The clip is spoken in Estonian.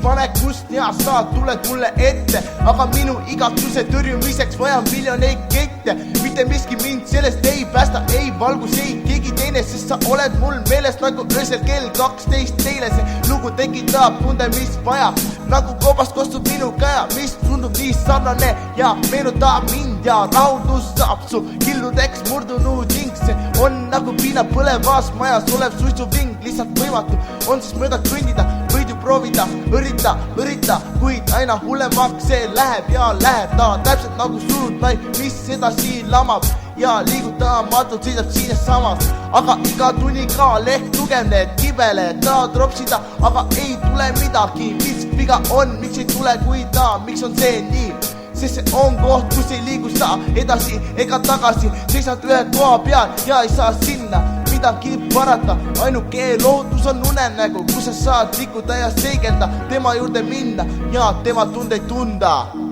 panekust ja sa tuled mulle ette, aga minu igatuse tõrjumiseks vajan miljoneid kette. Mitte miski mind sellest ei päästa, ei valgus, ei keegi teine, sest sa oled mul meelest nagu öösel kell 12 teile. See lugu tekitab tunde, mis vajab nagu koobast kostub minu käja, mis tundub nii sarnane ja meenutab mind ja rahuldus saab su killudeks murdunud hing. See on nagu piina põlevas majas olev suitsuving, lihtsalt võimatu on siis mööda kõndida, võid ju proovida, ürita, kuid aina hullemaks see läheb ja läheb ta täpselt nagu surutnaid, mis edasi lamab ja liigutamatult sõidab siin samas. Aga iga tunniga leht tugevneb, kibeled tahad ropsida, aga ei tule midagi. Mis viga on, miks ei tule kuida, miks on see nii? Sest see on koht, kus ei liigu sa edasi ega tagasi, seisad ühe koha peal ja ei saa sinna midagi parata. Ainuke lohutus on unenägu, kus sa saad liikuda ja seigelda, tema juurde minna ja tema tundeid tunda.